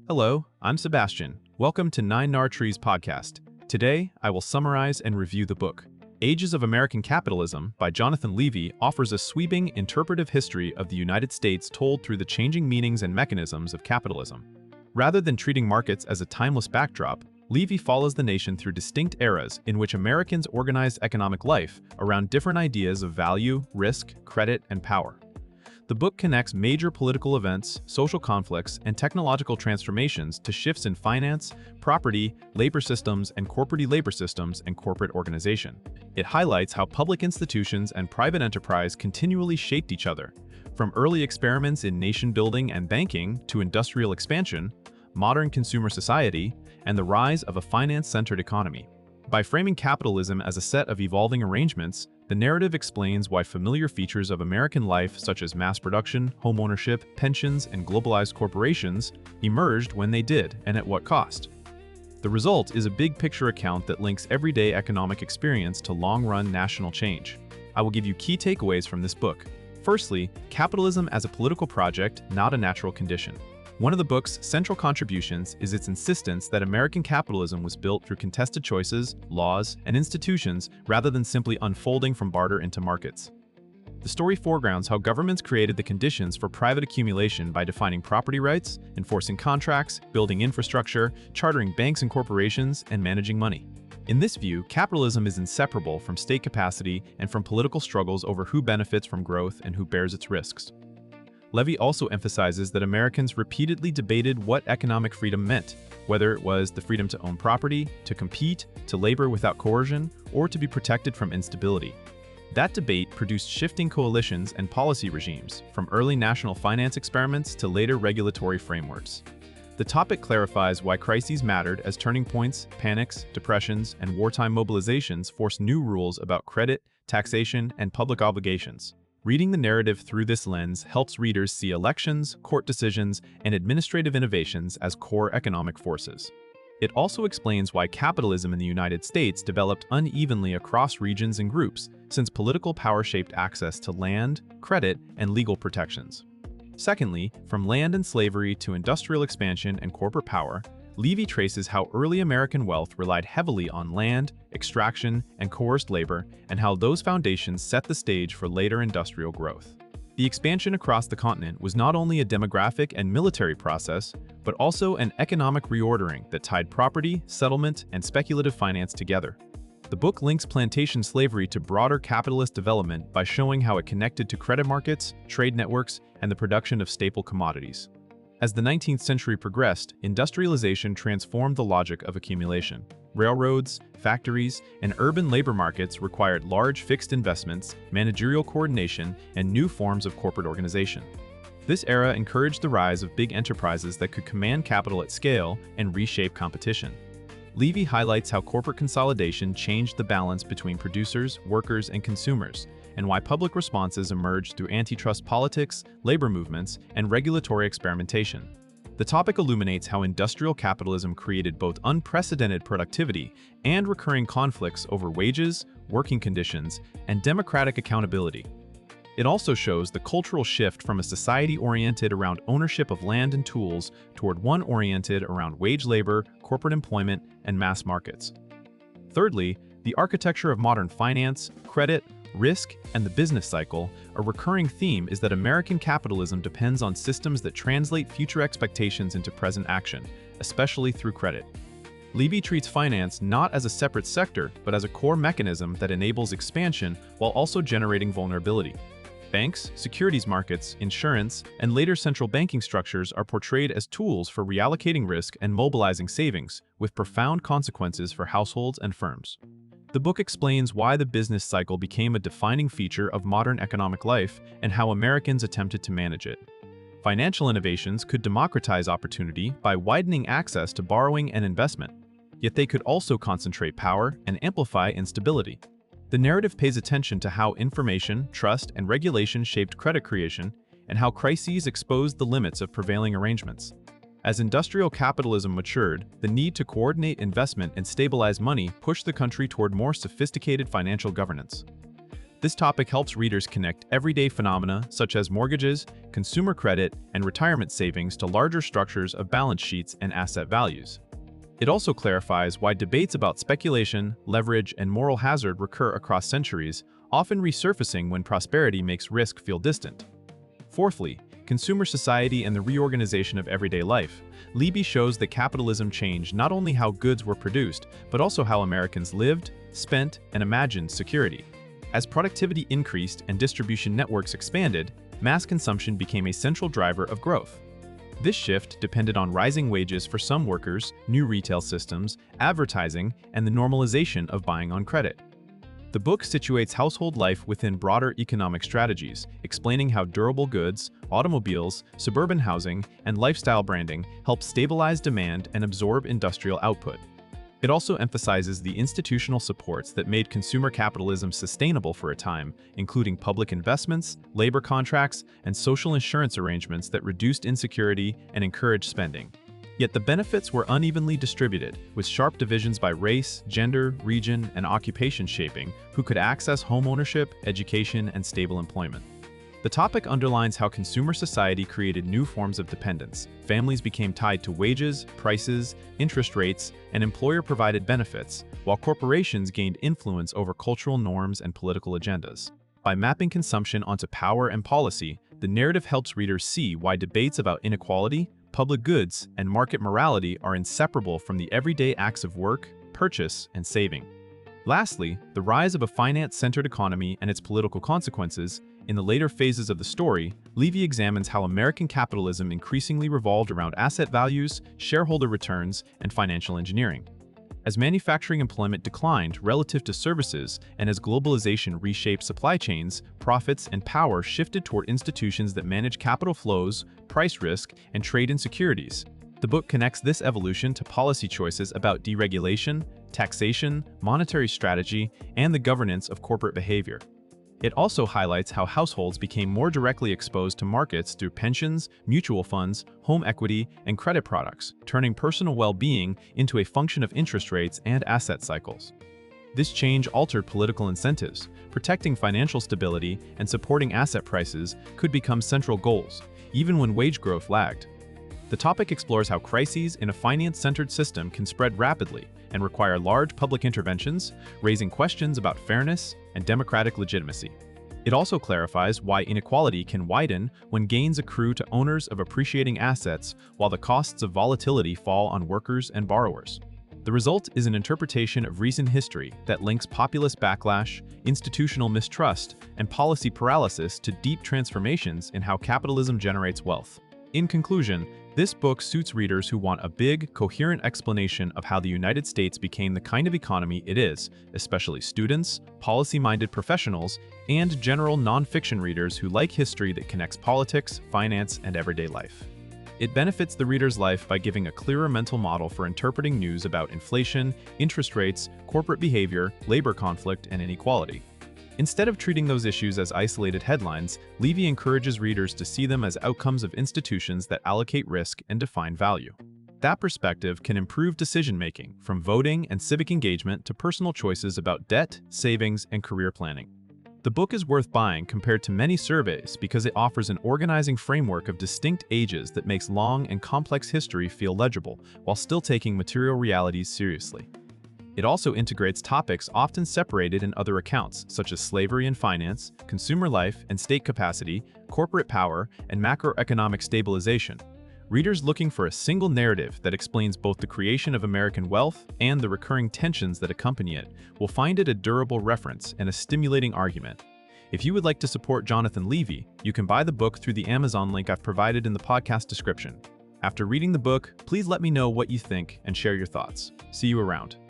Hello, I'm Sebastian. Welcome to Nine Nar Trees podcast. Today, I will summarize and review the book. Ages of American Capitalism by Jonathan Levy offers a sweeping, interpretive history of the United States told through the changing meanings and mechanisms of capitalism. Rather than treating markets as a timeless backdrop, Levy follows the nation through distinct eras in which Americans organized economic life around different ideas of value, risk, credit, and power. The book connects major political events, social conflicts, and technological transformations to shifts in finance, property, labor systems, and corporate labor systems and corporate organization. It highlights how public institutions and private enterprise continually shaped each other, from early experiments in nation-building and banking to industrial expansion, modern consumer society, and the rise of a finance-centered economy. By framing capitalism as a set of evolving arrangements, the narrative explains why familiar features of American life such as mass production, homeownership, pensions, and globalized corporations emerged when they did and at what cost. The result is a big-picture account that links everyday economic experience to long-run national change. I will give you key takeaways from this book. Firstly, capitalism as a political project, not a natural condition. One of the book's central contributions is its insistence that American capitalism was built through contested choices, laws, and institutions rather than simply unfolding from barter into markets. The story foregrounds how governments created the conditions for private accumulation by defining property rights, enforcing contracts, building infrastructure, chartering banks and corporations, and managing money. In this view, capitalism is inseparable from state capacity and from political struggles over who benefits from growth and who bears its risks. Levy also emphasizes that Americans repeatedly debated what economic freedom meant, whether it was the freedom to own property, to compete, to labor without coercion, or to be protected from instability. That debate produced shifting coalitions and policy regimes, from early national finance experiments to later regulatory frameworks. The topic clarifies why crises mattered as turning points, panics, depressions, and wartime mobilizations forced new rules about credit, taxation, and public obligations. Reading the narrative through this lens helps readers see elections, court decisions, and administrative innovations as core economic forces. It also explains why capitalism in the United States developed unevenly across regions and groups, since political power shaped access to land, credit, and legal protections. Secondly, from land and slavery to industrial expansion and corporate power, Levy traces how early American wealth relied heavily on land, extraction, and coerced labor, and how those foundations set the stage for later industrial growth. The expansion across the continent was not only a demographic and military process, but also an economic reordering that tied property, settlement, and speculative finance together. The book links plantation slavery to broader capitalist development by showing how it connected to credit markets, trade networks, and the production of staple commodities. As the 19th century progressed, industrialization transformed the logic of accumulation. Railroads, factories, and urban labor markets required large fixed investments, managerial coordination, and new forms of corporate organization. This era encouraged the rise of big enterprises that could command capital at scale and reshape competition. Levy highlights how corporate consolidation changed the balance between producers, workers, and consumers, and why public responses emerged through antitrust politics, labor movements, and regulatory experimentation. The topic illuminates how industrial capitalism created both unprecedented productivity and recurring conflicts over wages, working conditions, and democratic accountability. It also shows the cultural shift from a society oriented around ownership of land and tools toward one oriented around wage labor, corporate employment, and mass markets. Thirdly, the architecture of modern finance, credit, risk, and the business cycle. A recurring theme is that American capitalism depends on systems that translate future expectations into present action, especially through credit. Levy treats finance not as a separate sector, but as a core mechanism that enables expansion while also generating vulnerability. Banks, securities markets, insurance, and later central banking structures are portrayed as tools for reallocating risk and mobilizing savings, with profound consequences for households and firms. The book explains why the business cycle became a defining feature of modern economic life and how Americans attempted to manage it. Financial innovations could democratize opportunity by widening access to borrowing and investment, yet they could also concentrate power and amplify instability. The narrative pays attention to how information, trust, and regulation shaped credit creation and how crises exposed the limits of prevailing arrangements. As industrial capitalism matured, the need to coordinate investment and stabilize money pushed the country toward more sophisticated financial governance. This topic helps readers connect everyday phenomena such as mortgages, consumer credit, and retirement savings to larger structures of balance sheets and asset values. It also clarifies why debates about speculation, leverage, and moral hazard recur across centuries, often resurfacing when prosperity makes risk feel distant. Fourthly, consumer society and the reorganization of everyday life. Levy shows that capitalism changed not only how goods were produced, but also how Americans lived, spent, and imagined security. As productivity increased and distribution networks expanded, mass consumption became a central driver of growth. This shift depended on rising wages for some workers, new retail systems, advertising, and the normalization of buying on credit. The book situates household life within broader economic strategies, explaining how durable goods, automobiles, suburban housing, and lifestyle branding help stabilize demand and absorb industrial output. It also emphasizes the institutional supports that made consumer capitalism sustainable for a time, including public investments, labor contracts, and social insurance arrangements that reduced insecurity and encouraged spending. Yet the benefits were unevenly distributed, with sharp divisions by race, gender, region, and occupation shaping who could access home ownership, education, and stable employment. The topic underlines how consumer society created new forms of dependence. Families became tied to wages, prices, interest rates, and employer-provided benefits, while corporations gained influence over cultural norms and political agendas. By mapping consumption onto power and policy, the narrative helps readers see why debates about inequality, public goods, and market morality are inseparable from the everyday acts of work, purchase, and saving. Lastly, the rise of a finance-centered economy and its political consequences. In the later phases of the story, Levy examines how American capitalism increasingly revolved around asset values, shareholder returns, and financial engineering. As manufacturing employment declined relative to services and as globalization reshaped supply chains, profits and power shifted toward institutions that manage capital flows, price risk, and trade in securities. The book connects this evolution to policy choices about deregulation, taxation, monetary strategy, and the governance of corporate behavior. It also highlights how households became more directly exposed to markets through pensions, mutual funds, home equity, and credit products, turning personal well-being into a function of interest rates and asset cycles. This change altered political incentives. Protecting financial stability and supporting asset prices could become central goals, even when wage growth lagged. The topic explores how crises in a finance-centered system can spread rapidly and require large public interventions, raising questions about fairness and democratic legitimacy. It also clarifies why inequality can widen when gains accrue to owners of appreciating assets while the costs of volatility fall on workers and borrowers. The result is an interpretation of recent history that links populist backlash, institutional mistrust, and policy paralysis to deep transformations in how capitalism generates wealth. In conclusion, this book suits readers who want a big, coherent explanation of how the United States became the kind of economy it is, especially students, policy-minded professionals, and general non-fiction readers who like history that connects politics, finance, and everyday life. It benefits the reader's life by giving a clearer mental model for interpreting news about inflation, interest rates, corporate behavior, labor conflict, and inequality. Instead of treating those issues as isolated headlines, Levy encourages readers to see them as outcomes of institutions that allocate risk and define value. That perspective can improve decision-making, from voting and civic engagement to personal choices about debt, savings, and career planning. The book is worth buying compared to many surveys because it offers an organizing framework of distinct ages that makes long and complex history feel legible, while still taking material realities seriously. It also integrates topics often separated in other accounts, such as slavery and finance, consumer life and state capacity, corporate power, and macroeconomic stabilization. Readers looking for a single narrative that explains both the creation of American wealth and the recurring tensions that accompany it will find it a durable reference and a stimulating argument. If you would like to support Jonathan Levy, you can buy the book through the Amazon link I've provided in the podcast description. After reading the book, please let me know what you think and share your thoughts. See you around.